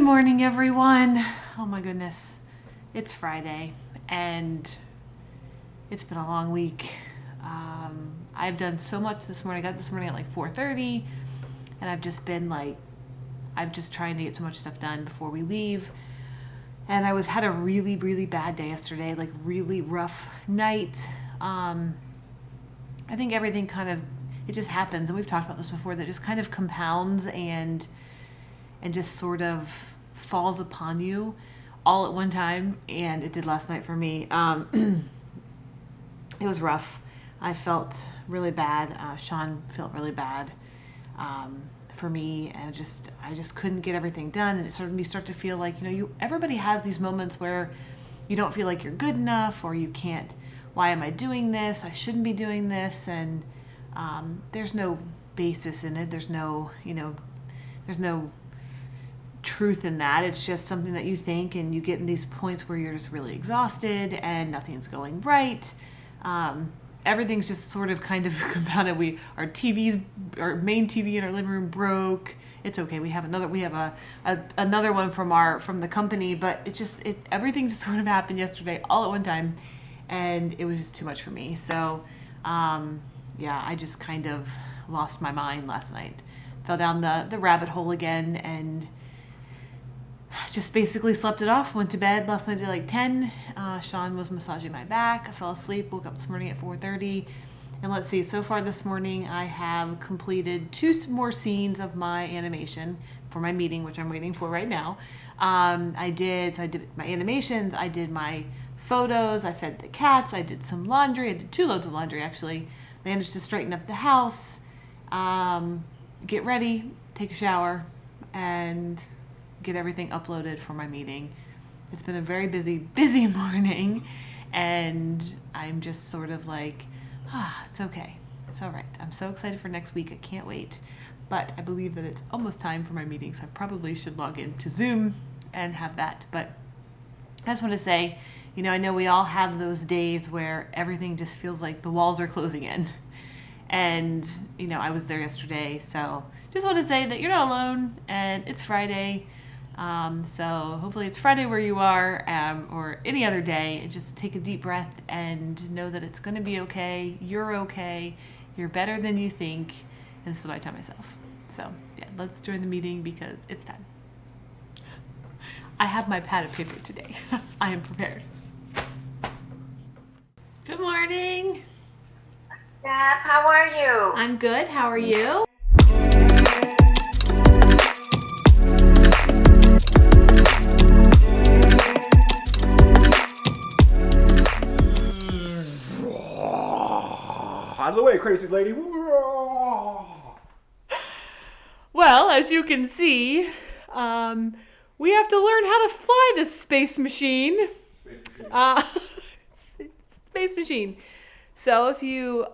Good morning, everyone. Oh my goodness. It's Friday and it's been a long week. I've done so much this morning. I got this morning at like 4:30 and I've just trying to get so much stuff done before we leave. And had a really, really bad day yesterday, like really rough night. I think everything it just happens, and we've talked about this before, that just kind of compounds and just sort of falls upon you all at one time, and it did last night for me. It was rough. I felt really bad. Sean felt really bad for me, and I just couldn't get everything done. And you start to feel like, everybody has these moments where you don't feel like you're good enough, or you can't. Why am I doing this? I shouldn't be doing this, and there's no basis in it. There's no truth in that. It's just something that you think, and you get in these points where you're just really exhausted and nothing's going right. Everything's just sort of kind of compounded. Our main TV in our living room broke. It's okay. We have another one from the company, but everything just sort of happened yesterday all at one time, and it was just too much for me. So, I just kind of lost my mind last night. Fell down the rabbit hole again, and just basically slept it off. Went to bed last night at like 10. Sean was massaging my back. I fell asleep, woke up this morning at 4:30. And let's see, so far this morning I have completed 2 more scenes of my animation for my meeting, which I'm waiting for right now. I did my animations, I did my photos, I fed the cats, I did some laundry. I did 2 loads of laundry actually. Managed to straighten up the house, get ready, take a shower, and get everything uploaded for my meeting. It's been a very busy morning, and I'm just sort of like, it's okay. It's all right. I'm so excited for next week. I can't wait. But I believe that it's almost time for my meeting, so I probably should log into Zoom and have that. But I just want to say, I know we all have those days where everything just feels like the walls are closing in. And, I was there yesterday, so just want to say that you're not alone, and it's Friday. So hopefully it's Friday where you are, or any other day. Just take a deep breath and know that it's going to be okay. You're okay. You're better than you think. And this is what I tell myself. So yeah, let's join the meeting because it's time. I have my pad of paper today. I am prepared. Good morning. Stef, how are you? I'm good. How are you? Out of the way, crazy lady. Well, as you can see, we have to learn how to fly this space machine. Space machine. So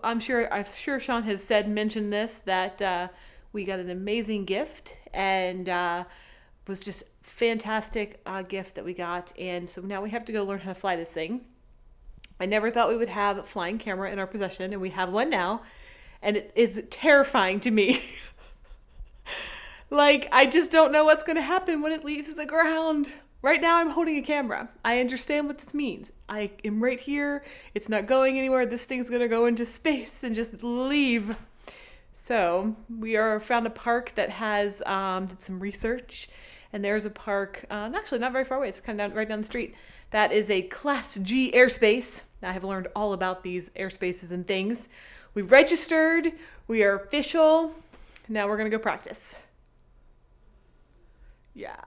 I'm sure Sean has mentioned this, that we got an amazing gift, and was just fantastic gift that we got. And so now we have to go learn how to fly this thing. I never thought we would have a flying camera in our possession, and we have one now, and it is terrifying to me. Like, I just don't know what's going to happen when it leaves the ground. Right now I'm holding a camera. I understand what this means. I am right here. It's not going anywhere. This thing's going to go into space and just leave. So we found a park that has did some research, and there's a park, actually not very far away. It's kind of right down the street. That is a Class G airspace. I have learned all about these airspaces and things. We registered. We are official. Now we're going to go practice. Yeah.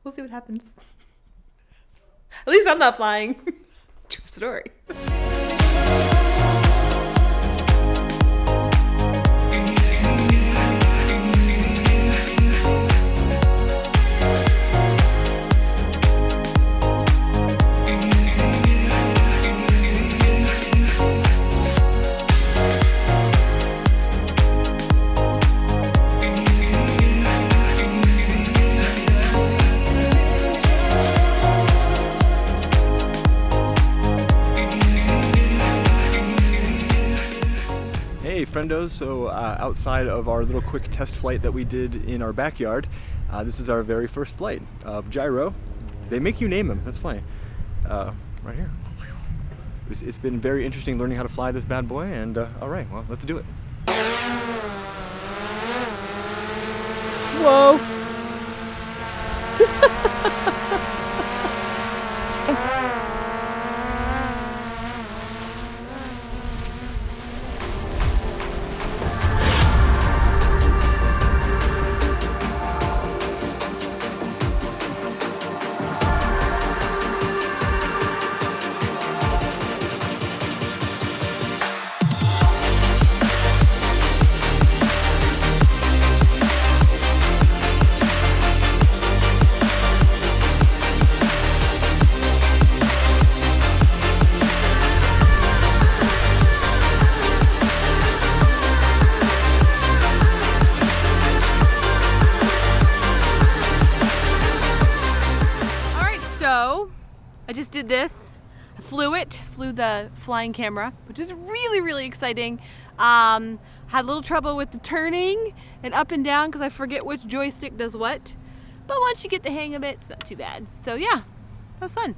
We'll see what happens. At least I'm not flying. True story. friendos. So outside of our little quick test flight that we did in our backyard, this is our very first flight of Gyro. They make you name him, that's funny. Right here. It's been very interesting learning how to fly this bad boy, and all right, well, let's do it. Whoa. I just did this. I flew the flying camera, which is really, really exciting. Had a little trouble with the turning and up and down because I forget which joystick does what. But once you get the hang of it, it's not too bad. So yeah, that was fun.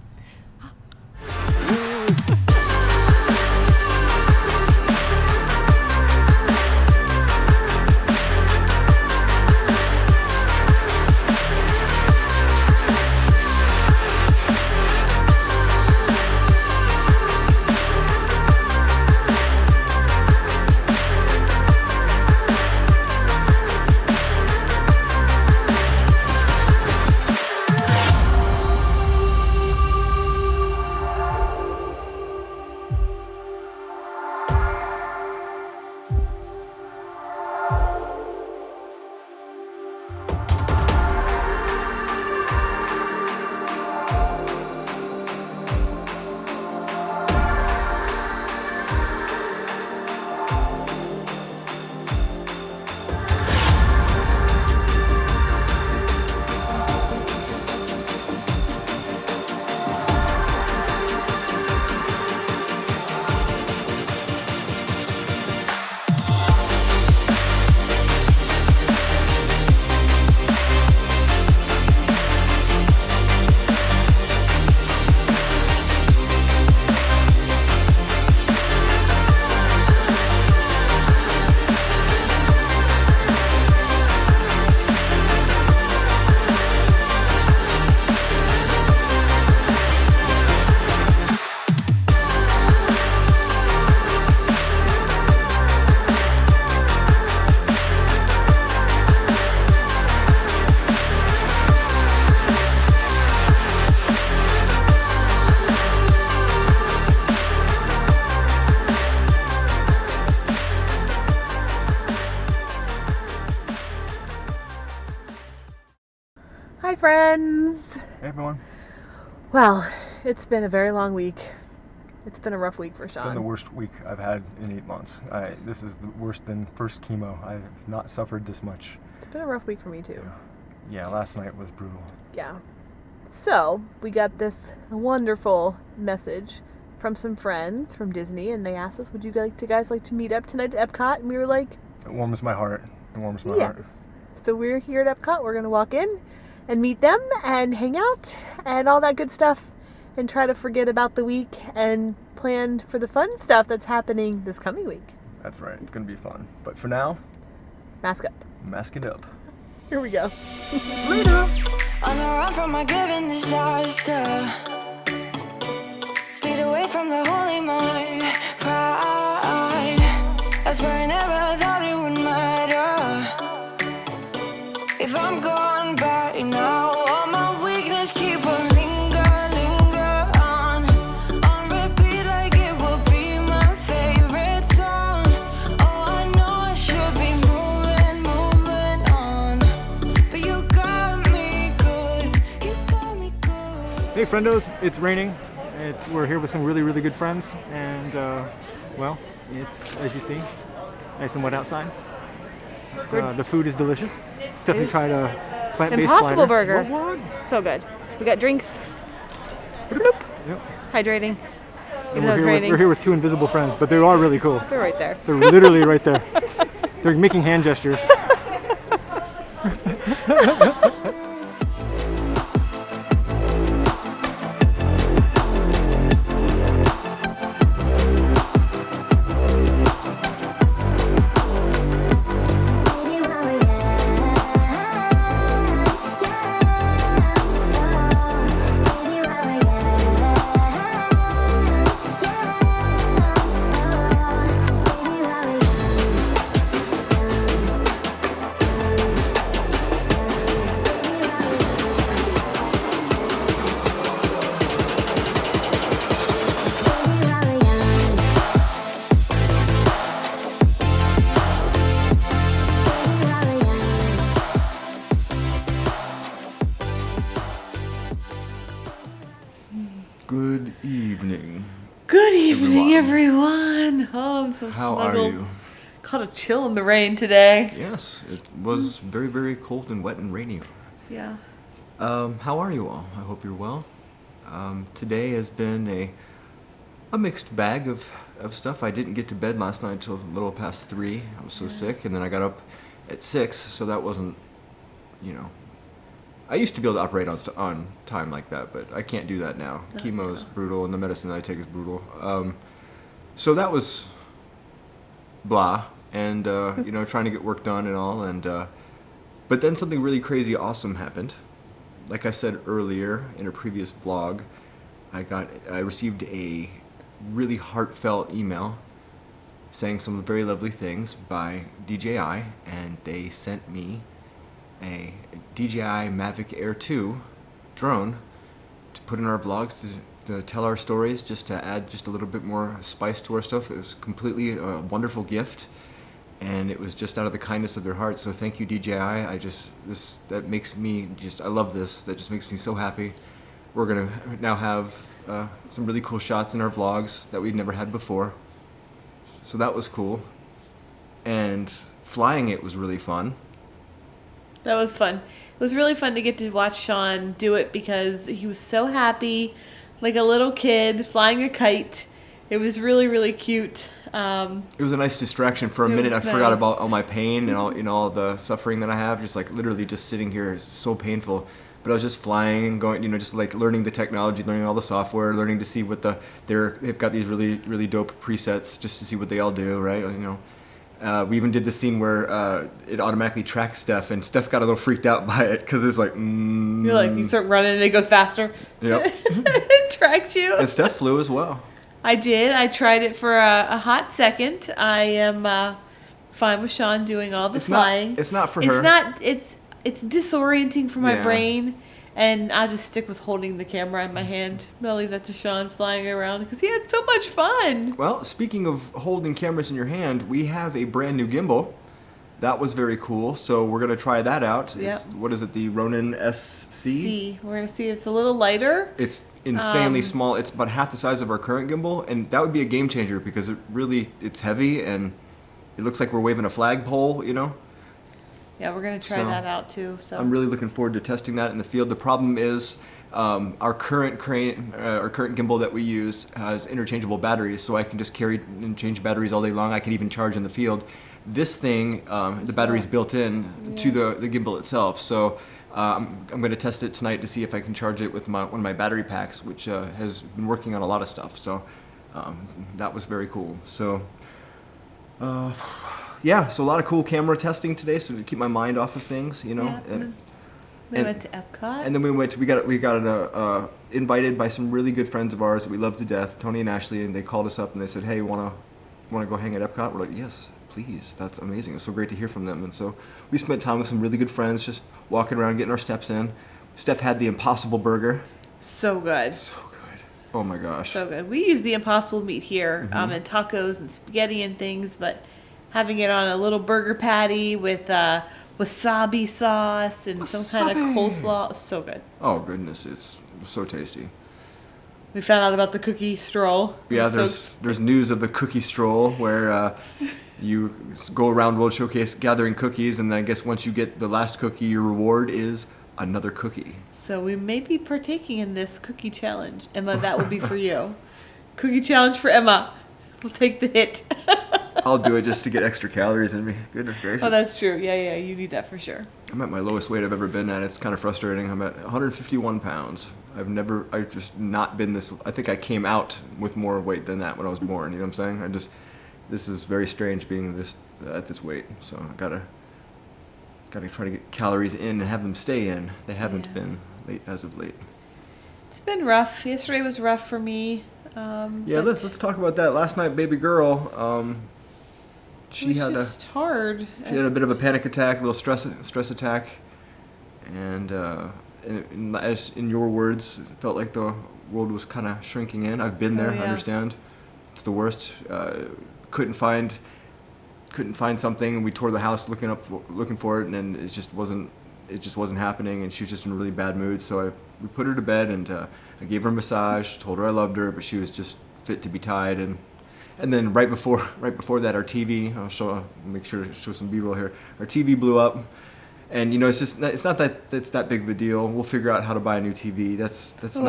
Hi friends! Hey everyone. Well, it's been a very long week. It's been a rough week for Sean. It's been the worst week I've had in 8 months. This is the worst than first chemo. I have not suffered this much. It's been a rough week for me too. Yeah, last night was brutal. Yeah. So, we got this wonderful message from some friends from Disney, and they asked us, would you guys like to meet up tonight at Epcot? And we were like... It warms my heart. It warms my heart. So we're here at Epcot. We're going to walk in and meet them and hang out and all that good stuff and try to forget about the week and plan for the fun stuff that's happening this coming week. That's right. It's going to be fun. But for now... Mask up. Mask it up. Here we go. On a run from my given disaster, speed away from the holy mind, pride. That's where I never thought it would matter. If I'm gone by now, all my weakness keep on linger on repeat like it will be my favorite song. Oh, I know I should be moving on, but you got me good, you got me good. Hey friendos, it's raining. We're here with some really, really good friends, and well, it's, as you see, nice and wet outside. The food is delicious. Stephanie tried a plant-based Impossible slider. burger. What? So good. We got drinks. Yep. Hydrating. Even though it's raining. We're here with two invisible friends, but they are really cool. They're right there. They're literally right there. They're making hand gestures. Good evening. Good evening, everyone. Oh, I'm so How snuggled. are you? Caught a chill in the rain today. Yes, it was very, very cold and wet and rainy. Yeah. How are you all? I hope you're well. Today has been a mixed bag of stuff. I didn't get to bed last night until a little past 3. I was so sick, and then I got up at 6, so that wasn't, you know. I used to be able to operate on time like that, but I can't do that now. Chemo is brutal, and the medicine I take is brutal. So that was blah, and you know, trying to get work done and all, and but then something really crazy, awesome happened. Like I said earlier in a previous vlog, I received a really heartfelt email saying some very lovely things by DJI, and they sent me a DJI Mavic Air 2 drone to put in our vlogs to tell our stories, just to add just a little bit more spice to our stuff. It was completely a wonderful gift, and it was just out of the kindness of their hearts. So thank you, DJI. That makes me I love this. That just makes me so happy. We're gonna now have some really cool shots in our vlogs that we've never had before. So that was cool, and flying it was really fun. That was fun. It was really fun to get to watch Sean do it because he was so happy, like a little kid flying a kite. It was really, really cute. It was a nice distraction for a minute. I forgot about all my pain and all the suffering that I have. Just like literally just sitting here is so painful. But I was just flying and going, you know, just like learning the technology, learning all the software, learning to see what they've got these really, really dope presets just to see what they all do, right? You know. We even did the scene where it automatically tracks Stef, and Stef got a little freaked out by it because it's like, You're like, you start running and it goes faster. Yep. It tracks you. And Stef flew as well. I did. I tried it for a hot second. I am fine with Sean doing all the flying. It's not for her. It's disorienting for my Yeah. brain, and I'll just stick with holding the camera in my hand. I'll leave that to Sean flying around because he had so much fun. Well, speaking of holding cameras in your hand, we have a brand new gimbal. That was very cool, so we're going to try that out. Yep. What is it, the Ronin SC? See, we're going to see it's a little lighter. It's insanely small. It's about half the size of our current gimbal, and that would be a game changer because it's heavy, and it looks like we're waving a flagpole, you know? Yeah, we're going to try that out too. So I'm really looking forward to testing that in the field. The problem is our current gimbal that we use has interchangeable batteries, so I can just carry and change batteries all day long. I can even charge in the field. This thing, the battery's built in to the gimbal itself, so I'm going to test it tonight to see if I can charge it with one of my battery packs, which has been working on a lot of stuff. So that was very cool. So yeah, so a lot of cool camera testing today, so to keep my mind off of things, you know. Yeah, and we went to Epcot. And then we got invited by some really good friends of ours that we love to death, Tony and Ashley, and they called us up and they said, "Hey, wanna go hang at Epcot?" We're like, "Yes, please. That's amazing." It's so great to hear from them. And so we spent time with some really good friends, just walking around, getting our steps in. Steph had the Impossible Burger. So good. So good. Oh my gosh. So good. We use the Impossible meat here, and tacos and spaghetti and things, but having it on a little burger patty with wasabi sauce and some kind of coleslaw, so good. Oh goodness, it's so tasty. We found out about the cookie stroll. Yeah, there's news of the cookie stroll where you go around World Showcase gathering cookies, and then I guess once you get the last cookie, your reward is another cookie. So we may be partaking in this cookie challenge. Emma, that will be for you. Cookie challenge for Emma. We'll take the hit. I'll do it just to get extra calories in me. Goodness gracious. Oh, that's true. Yeah, you need that for sure. I'm at my lowest weight I've ever been at. It's kind of frustrating. I'm at 151 pounds. I've just not been this. I think I came out with more weight than that when I was born. You know what I'm saying? This is very strange being at this weight. So I gotta try to get calories in and have them stay in. They haven't been as of late. It's been rough. Yesterday was rough for me. Let's talk about that. Last night, baby girl, she had hard. She had a bit of a panic attack, a little stress attack, and as in your words, it felt like the world was kind of shrinking in. I've been there. I understand. It's the worst. Couldn't find something. We tore the house looking for it, and it just wasn't happening. And she was just in a really bad mood. So we put her to bed, and I gave her a massage. Told her I loved her, but she was just fit to be tied. And then right before that, our TV. Make sure to show some B-roll here. Our TV blew up. And it's not that it's that big of a deal. We'll figure out how to buy a new TV. So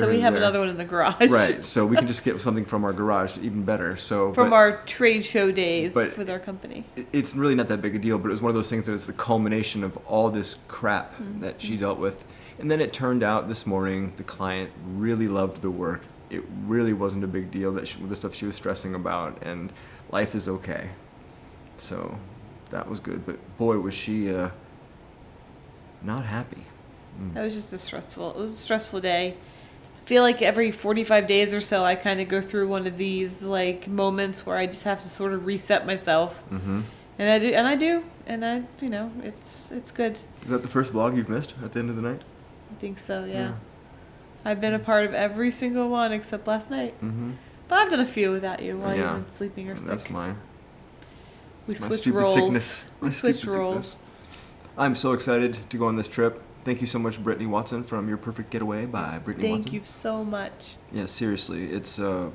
we have another one in the garage. Right. So we can just get something from our garage, even better. From our trade show days with our company. It's really not that big a deal, but it was one of those things that was the culmination of all this crap that she dealt with. And then it turned out this morning the client really loved the work. It really wasn't a big deal the stuff she was stressing about, and life is okay. So that was good. But boy, was she not happy. That was just a stressful day. I feel like every 45 days or so I kind of go through one of these like moments where I just have to sort of reset myself. Mm-hmm. And I do it's good. Is that the first vlog you've missed at the end of the night? I think so, yeah. I've been a part of every single one except last night. Mm-hmm. But I've done a few without you while you've been sleeping or sick. That's my switched roles. Sickness. We switched roles. I'm so excited to go on this trip. Thank you so much, Brittany Watson, from Your Perfect Getaway by Brittany Watson. Thank you so much. Yeah, seriously, it's going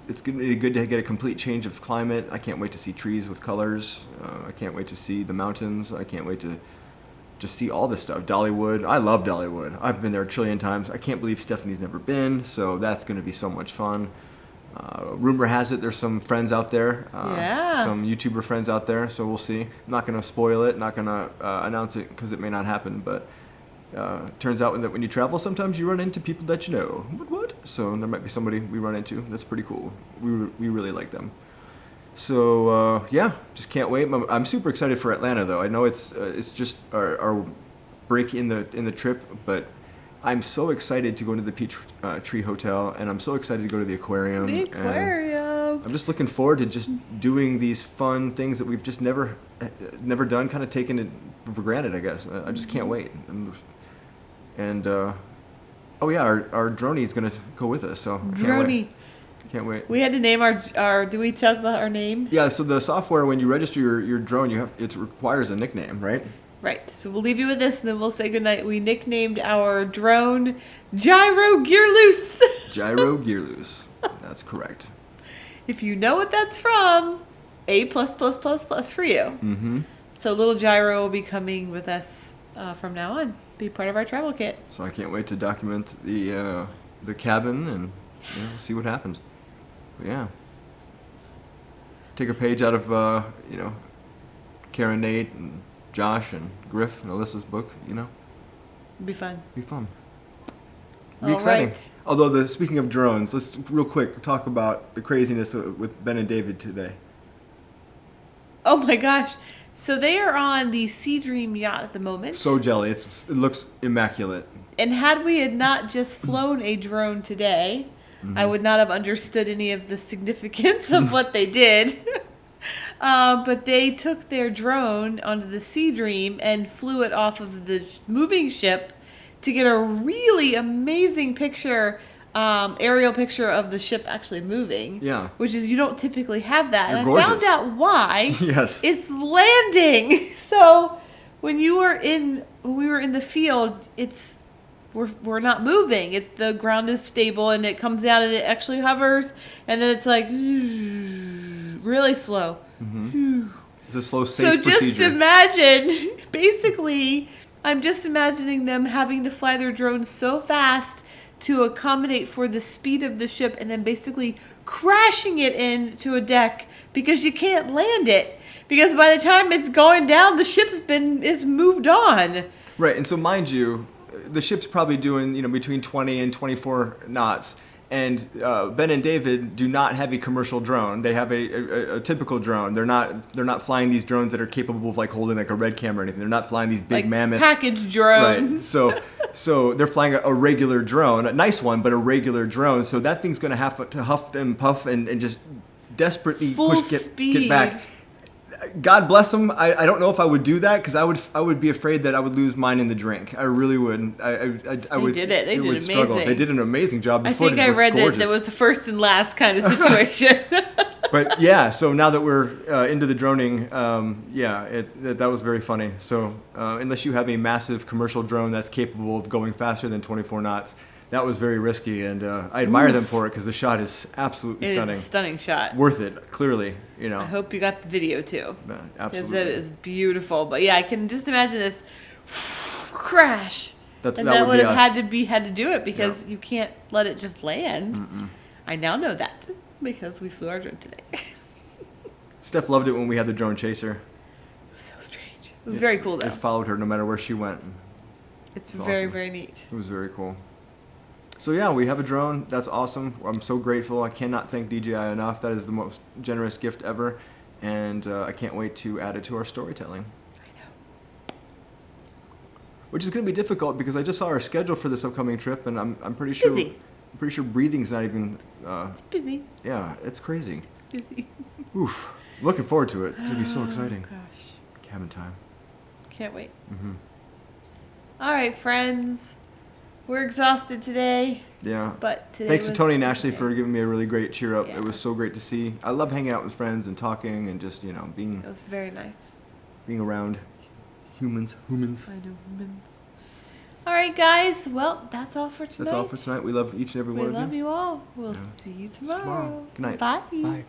to be good to get a complete change of climate. I can't wait to see trees with colors. I can't wait to see the mountains. I can't wait to just see all this stuff. Dollywood. I love Dollywood. I've been there a trillion times. I can't believe Stephanie's never been, so that's going to be so much fun. Rumor has it there's some friends out there, some YouTuber friends out there, so we'll see. I'm not going to spoil it, not going to announce it because it may not happen, but turns out that when you travel, sometimes you run into people that you know. What? So there might be somebody we run into. That's pretty cool. We really like them. So just can't wait. I'm super excited for Atlanta, though. I know it's just our break in the trip, but I'm so excited to go into the Peach Tree Hotel, and I'm so excited to go to the aquarium. The aquarium. I'm just looking forward to just doing these fun things that we've just never done, kind of taken it for granted, I guess. I just can't wait. Our droney is going to go with us, so Droney. Can't wait. We had to name our. Do we tell about our name? Yeah. So the software, when you register your drone, it requires a nickname, right? Right. So we'll leave you with this, and then we'll say goodnight. We nicknamed our drone Gyro Gear Loose. Gyro Gear Loose. That's correct. If you know what that's from, A++++ for you. Mm-hmm. So little Gyro will be coming with us from now on. Be part of our travel kit. So I can't wait to document the cabin and see what happens. But yeah. Take a page out of Karen, Nate, and Josh and Griff and Alyssa's book. It'll be fun. Be fun. Be exciting. Right. Although speaking of drones, let's real quick talk about the craziness with Ben and David today. Oh my gosh. So they are on the Sea Dream yacht at the moment. So jelly. It looks immaculate. And had we had not just flown a drone today, I would not have understood any of the significance of what they did. But they took their drone onto the Sea Dream and flew it off of the moving ship to get a really amazing picture, aerial picture of the ship actually moving. Yeah. Which is, you don't typically have that. You're and gorgeous. I found out why. Yes. It's landing. So when we were in the field, we're not moving. It's the ground is stable and it comes down and it actually hovers, and then it's like really slow. Mm-hmm. It's a slow, safe procedure. So just imagine, basically, I'm just imagining them having to fly their drone so fast to accommodate for the speed of the ship and then basically crashing it into a deck because you can't land it. Because by the time it's going down, the ship's is moved on. Right, and so mind you, the ship's probably doing, between 20 and 24 knots. And Ben and David do not have a commercial drone. They have a typical drone. They're not flying these drones that are capable of like holding like a red camera or anything. They're not flying these big Like mammoths. package drones. Right. So they're flying a regular drone, a nice one, but a regular drone. So that thing's going to have to huff and puff and just desperately Full get speed. back. God bless them. I don't know if I would do that because I would be afraid that I would lose mine in the drink. I really would. I would. did it. They did would struggle. amazing. They did an amazing job. The I think footage I looks read gorgeous. that was the first and last kind of situation. But yeah, so now that we're into the droning, that was very funny. So unless you have a massive commercial drone that's capable of going faster than 24 knots, that was very risky, and I admire them for it because the shot is absolutely stunning. It's a stunning shot. Worth it, clearly. I hope you got the video too. Absolutely. Because it is beautiful. But yeah, I can just imagine this crash. That That would would be have us. had to do it because Yeah. you can't let it just land. Mm-mm. I now know that because we flew our drone today. Steph loved it when we had the drone chaser. It was so strange. It was very cool though. It followed her no matter where she went. It's It's very, awesome. very neat. It was very cool. So yeah, we have a drone. That's awesome. I'm so grateful. I cannot thank DJI enough. That is the most generous gift ever, and I can't wait to add it to our storytelling. I know. Which is going to be difficult because I just saw our schedule for this upcoming trip, and I'm pretty sure Busy. I'm pretty sure breathing's not even. It's busy. Yeah, it's crazy. It's busy. Oof. Looking forward to it. It's going to be so exciting. Gosh. Cabin time. Can't wait. Mhm. All right, friends. We're exhausted today, Yeah. but today Thanks to was Tony and Ashley okay. for giving me a really great cheer up. Yeah. It was so great to see. I love hanging out with friends and talking and just being It was very nice. around humans. I know. All right, guys. Well, that's all for tonight. That's all for tonight. We love each and every We one of love you. you all. We'll Yeah. see you See you tomorrow. tomorrow. Good night. Bye. Bye.